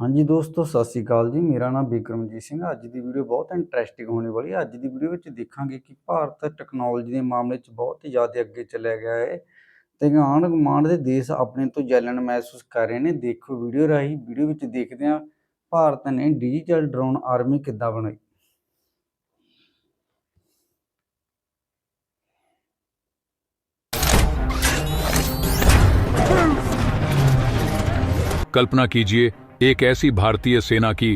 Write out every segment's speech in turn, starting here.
हाँ जी दोस्तੋ, सत श्री अकाल जी। मेरा नाम बिक्रमजीत सिंह। ਅੱਜ ਦੀ ਵੀਡੀਓ ਬਹੁਤ ਇੰਟਰਸਟਿੰਗ ਹੋਣੇ ਵਾਲੀ ਹੈ। ਅੱਜ ਦੀ ਵੀਡੀਓ ਵਿੱਚ ਦੇਖਾਂਗੇ ਕਿ ਭਾਰਤ ਟੈਕਨੋਲੋਜੀ ਦੇ ਮਾਮਲੇ 'ਚ ਬਹੁਤ ਹੀ ਜ਼ਿਆਦਾ ਅੱਗੇ ਚੱਲਿਆ ਗਿਆ ਹੈ ਤੇ ਆਂਢ ਗੁਆਂਢ ਦੇ ਦੇਸ਼ ਆਪਣੇ ਤੋਂ ਜਲਨ ਮਹਿਸੂਸ ਕਰ ਰਹੇ ਨੇ। ਦੇਖੋ ਵੀਡੀਓ ਰਾਹੀਂ। ਵੀਡੀਓ ਵਿੱਚ ਦੇਖਦੇ ਹਾਂ ਭਾਰਤ ਨੇ ਡਿਜੀਟਲ ਡਰੋਨ ਆਰਮੀ ਕਿੱਦਾਂ ਬਣਾਈ। कल्पना कीजिए एक ऐसी भारतीय सेना की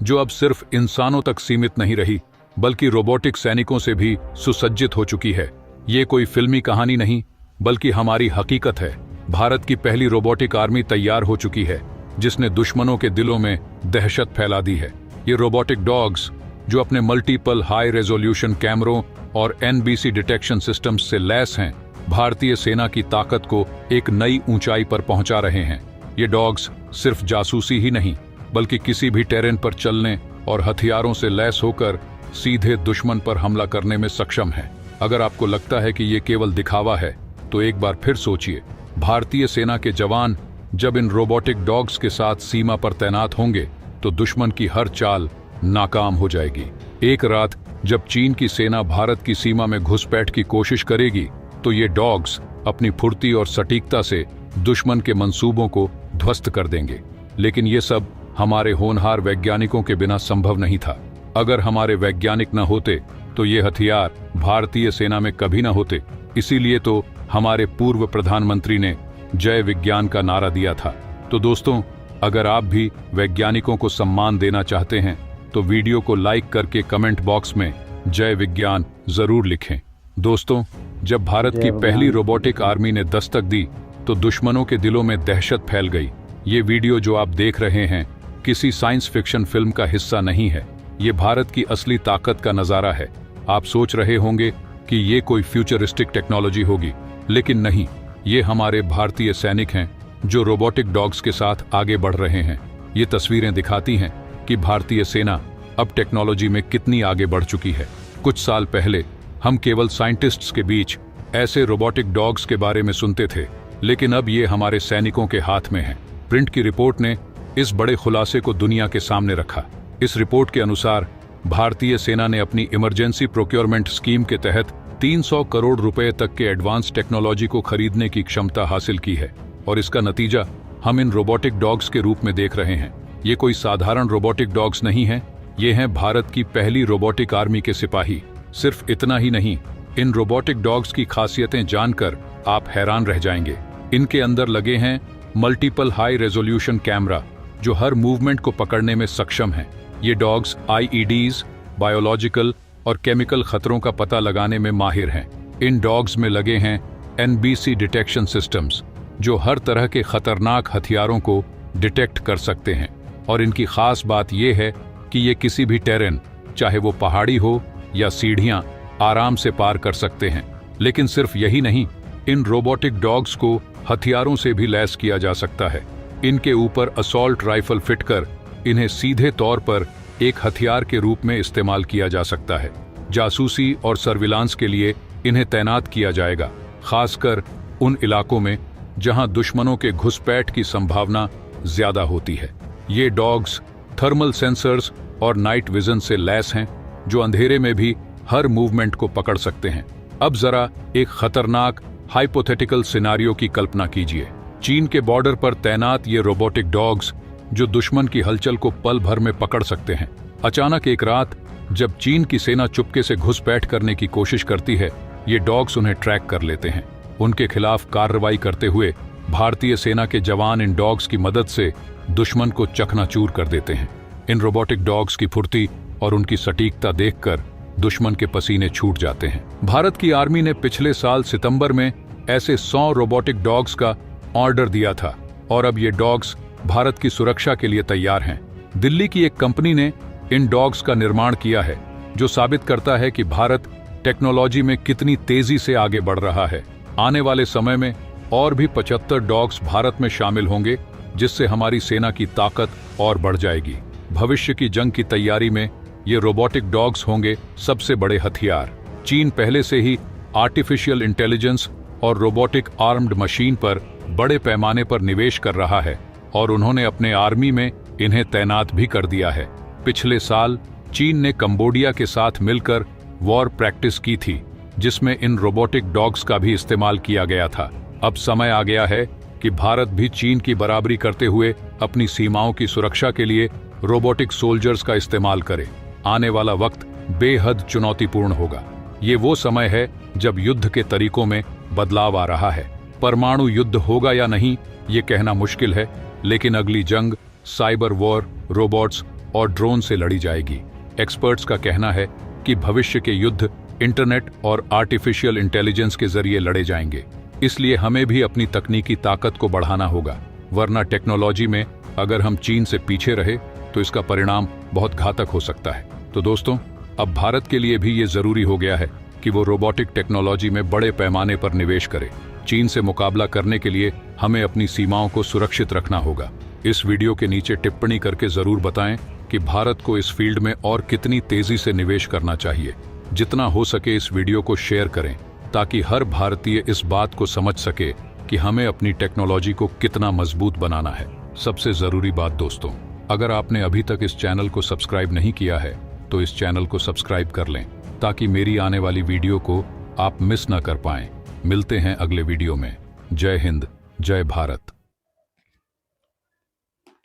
जो अब सिर्फ इंसानों तक सीमित नहीं रही बल्कि रोबोटिक सैनिकों से भी सुसज्जित हो चुकी है। ये कोई फिल्मी कहानी नहीं बल्कि हमारी हकीकत है। भारत की पहली रोबोटिक आर्मी तैयार हो चुकी है जिसने दुश्मनों के दिलों में दहशत फैला दी है। ये रोबोटिक डॉग्स जो अपने मल्टीपल हाई रेजोल्यूशन कैमरों और एनबीसी डिटेक्शन सिस्टम्स से लैस हैं, भारतीय सेना की ताकत को एक नई ऊंचाई पर पहुंचा रहे हैं। ये डॉग्स सिर्फ जासूसी ही नहीं बल्कि किसी भी टेरेन पर चलने और हथियारों से लैस होकर सीधे दुश्मन पर हमला करने में सक्षम है। अगर आपको लगता है कि ये केवल दिखावा है तो एक बार फिर सोचिए, भारतीय सेना के जवान जब इन रोबोटिक डॉग्स के साथ सीमा पर तैनात होंगे तो दुश्मन की हर चाल नाकाम हो जाएगी। एक रात जब चीन की सेना भारत की सीमा में घुसपैठ की कोशिश करेगी तो ये डॉग्स अपनी फुर्ती और सटीकता से दुश्मन के मंसूबों को ध्वस्त कर देंगे। लेकिन ये सब हमारे होनहार वैज्ञानिकों के बिना संभव नहीं था। अगर हमारे वैज्ञानिक न होते तो ये हथियार भारतीय सेना में कभी न होते। इसीलिए तो हमारे पूर्व प्रधानमंत्री ने जय विज्ञान का नारा दिया था। तो दोस्तों, अगर आप भी वैज्ञानिकों को सम्मान देना चाहते हैं तो वीडियो को लाइक करके कमेंट बॉक्स में जय विज्ञान जरूर लिखें। दोस्तों, जब भारत की पहली रोबोटिक आर्मी ने दस्तक दी तो दुश्मनों के दिलों में दहशत फैल गई। ये वीडियो जो आप देख रहे हैं किसी साइंस फिक्शन फिल्म का हिस्सा नहीं है। ये भारत की असली ताकत का नजारा है। आप सोच रहे होंगे कि ये कोई फ्यूचरिस्टिक टेक्नोलॉजी होगी, लेकिन नहीं, ये हमारे भारतीय सैनिक हैं जो रोबोटिक डॉग्स के साथ आगे बढ़ रहे हैं। ये तस्वीरें दिखाती हैं कि भारतीय सेना अब टेक्नोलॉजी में कितनी आगे बढ़ चुकी है। कुछ साल पहले हम केवल साइंटिस्ट्स के बीच ऐसे रोबोटिक डॉग्स के बारे में सुनते थे, लेकिन अब ये हमारे सैनिकों के हाथ में है। प्रिंट की रिपोर्ट ने इस बड़े खुलासे को दुनिया के सामने रखा। इस रिपोर्ट के अनुसार भारतीय सेना ने अपनी इमरजेंसी प्रोक्योरमेंट स्कीम के तहत 300 करोड़ रुपए तक के एडवांस टेक्नोलॉजी को खरीदने की क्षमता हासिल की है और इसका नतीजा हम इन रोबोटिक डॉग्स के रूप में देख रहे हैं। ये कोई साधारण रोबोटिक डॉग्स नहीं हैं, ये हैं भारत की पहली रोबोटिक आर्मी के सिपाही। सिर्फ इतना ही नहीं, इन रोबोटिक डॉग्स की खासियतें जानकर आप हैरान रह जाएंगे। इनके अंदर लगे हैं मल्टीपल हाई रेजोल्यूशन कैमरा जो हर मूवमेंट को पकड़ने में सक्षम हैं। ये डॉग्स आईईडीज, बायोलॉजिकल और केमिकल खतरों का पता लगाने में माहिर हैं। इन डॉग्स में लगे हैं एनबीसी डिटेक्शन सिस्टम्स जो हर तरह के खतरनाक हथियारों को डिटेक्ट कर सकते हैं। और इनकी खास बात यह है कि ये किसी भी टेरेन, चाहे वो पहाड़ी हो या सीढ़ियां, आराम से पार कर सकते हैं। लेकिन सिर्फ यही नहीं, इन रोबोटिक डॉग्स को हथियारों से भी लैस किया जा सकता है। इनके ऊपर असॉल्ट राइफल फिट कर इन्हें सीधे तौर पर एक हथियार के रूप में इस्तेमाल किया जा सकता है। जासूसी और सर्विलांस के लिए इन्हें तैनात किया जाएगा, खासकर उन इलाकों में जहां दुश्मनों के घुसपैठ की संभावना ज्यादा होती है। ये डॉग्स थर्मल सेंसर्स और नाइट विजन से लैस हैं जो अंधेरे में भी हर मूवमेंट को पकड़ सकते हैं। अब जरा एक खतरनाक हाइपोथेटिकल सिनारियो की कल्पना कीजिए। चीन के बॉर्डर पर तैनात ये रोबोटिक डॉग्स जो दुश्मन की हलचल को पल भर में पकड़ सकते हैं। अचानक एक रात जब चीन की सेना चुपके से घुसपैठ करने की कोशिश करती है, ये डॉग्स उन्हें ट्रैक कर लेते हैं। उनके खिलाफ कार्रवाई करते हुए भारतीय सेना के जवान इन डॉग्स की मदद से दुश्मन को चकनाचूर कर देते हैं। इन रोबोटिक डॉग्स की फुर्ती और उनकी सटीकता देखकर दुश्मन के पसीने छूट जाते हैं। भारत की आर्मी ने पिछले साल सितंबर में ऐसे 100 रोबोटिक डॉग्स का ऑर्डर दिया था और अब ये डॉग्स भारत की सुरक्षा के लिए तैयार हैं। दिल्ली की एक कंपनी ने इन डॉग्स का निर्माण किया है जो साबित करता है कि भारत टेक्नोलॉजी में कितनी तेजी से आगे बढ़ रहा है। आने वाले समय में और भी 75 डॉग्स भारत में शामिल होंगे जिससे हमारी सेना की ताकत और बढ़ जाएगी। भविष्य की जंग की तैयारी में ये रोबोटिक डॉग्स होंगे सबसे बड़े हथियार। चीन पहले से ही आर्टिफिशियल इंटेलिजेंस और रोबोटिक आर्म्ड मशीन पर बड़े पैमाने पर निवेश कर रहा है और उन्होंने अपने आर्मी में इन्हें तैनात भी कर दिया है। पिछले साल चीन ने कंबोडिया के साथ मिलकर वॉर प्रैक्टिस की थी, जिसमें इन रोबोटिक डॉग्स का भी इस्तेमाल किया गया था। अब समय आ गया है कि भारत भी चीन की बराबरी करते हुए अपनी सीमाओं की सुरक्षा के लिए रोबोटिक सोल्जर्स का इस्तेमाल करे। आने वाला वक्त बेहद चुनौतीपूर्ण होगा। ये वो समय है जब युद्ध के तरीकों में बदलाव आ रहा है। परमाणु युद्ध होगा या नहीं, ये कहना मुश्किल है, लेकिन अगली जंग साइबर वॉर, रोबोट्स और ड्रोन से लड़ी जाएगी। एक्सपर्ट्स का कहना है कि भविष्य के युद्ध इंटरनेट और आर्टिफिशियल इंटेलिजेंस के जरिए लड़े जाएंगे। इसलिए हमें भी अपनी तकनीकी ताकत को बढ़ाना होगा, वरना टेक्नोलॉजी में अगर हम चीन से पीछे रहे तो इसका परिणाम बहुत घातक हो सकता है। तो दोस्तों, अब भारत के लिए भी ये जरूरी हो गया है कि वो रोबोटिक टेक्नोलॉजी में बड़े पैमाने पर निवेश करे। चीन से मुकाबला करने के लिए हमें अपनी सीमाओं को सुरक्षित रखना होगा। इस वीडियो के नीचे टिप्पणी करके जरूर बताएं कि भारत को इस फील्ड में और कितनी तेजी से निवेश करना चाहिए। जितना हो सके इस वीडियो को शेयर करें ताकि हर भारतीय इस बात को समझ सके कि हमें अपनी टेक्नोलॉजी को कितना मजबूत बनाना है। सबसे जरूरी बात दोस्तों, अगर आपने अभी तक इस चैनल को सब्सक्राइब नहीं किया है तो इस चैनल को सब्सक्राइब कर लें ताकि मेरी आने वाली वीडियो को आप मिस ना कर पाएं। मिलते हैं अगले वीडियो में। जय हिंद, जय भारत।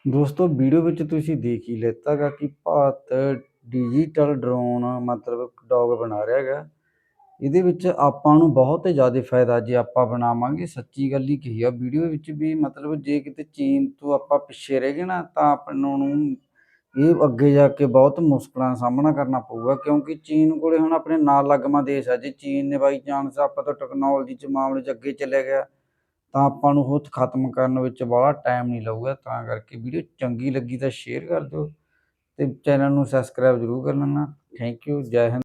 ਦੋਸਤੋ ਵੀਡੀਓ ਵਿੱਚ ਤੁਸੀਂ ਦੇਖ ਹੀ ਲਿੱਤਾ ਗਾ ਕਿ ਭਾਰਤ ਡਿਜੀਟਲ ਡਰੋਨ ਮਤਲਬ ਡੌਗ ਬਣਾ ਰਿਹਾ ਹੈਗਾ। ਇਹਦੇ ਵਿੱਚ ਆਪਾਂ ਨੂੰ ਬਹੁਤ ਜ਼ਿਆਦਾ ਫਾਇਦਾ ਜੇ ਆਪਾਂ ਬਣਾਵਾਂਗੇ। ਸੱਚੀ ਗੱਲ ਹੀ ਕਹੀ ਆ ਵੀਡੀਓ ਵਿੱਚ ਵੀ, ਮਤਲਬ ਜੇ ਕਿਤੇ ਚੀਨ ਤੋਂ ਆਪਾਂ ਪਿੱਛੇ ਰਹਿ ਗਏ ਨਾ ਤਾਂ ਆਪਾਂ ਨੂੰ ਇਹ ਅੱਗੇ ਜਾ ਕੇ ਬਹੁਤ ਮੁਸ਼ਕਲਾਂ ਦਾ ਸਾਹਮਣਾ ਕਰਨਾ ਪਊਗਾ, ਕਿਉਂਕਿ ਚੀਨ ਕੋਲੇ ਹੁਣ ਆਪਣੇ ਨਾਲ ਲੱਗਮਾ ਦੇਸ਼ ਆ। ਜੇ ਚੀਨ ਨੇ ਬਾਈ ਚਾਂਸ ਆਪਾਂ ਤੋਂ ਟੈਕਨੋਲੋਜੀ 'ਚ ਮਾਮਲੇ 'ਚ ਅੱਗੇ ਚਲਿਆ ਗਿਆ ਤਾਂ ਆਪਾਂ ਨੂੰ ਉਹ ਖਤਮ ਕਰਨ ਵਿੱਚ ਬਾਹਲਾ ਟਾਈਮ ਨਹੀਂ ਲੱਗੂਗਾ। ਤਾਂ ਕਰਕੇ ਵੀਡੀਓ ਚੰਗੀ ਲੱਗੀ ਤਾਂ ਸ਼ੇਅਰ ਕਰ ਦਿਓ ਤੇ ਚੈਨਲ ਨੂੰ ਸਬਸਕ੍ਰਾਈਬ ਜ਼ਰੂਰ ਕਰ ਲੈਣਾ। ਥੈਂਕ ਯੂ, ਜੈ ਹਿੰਦ।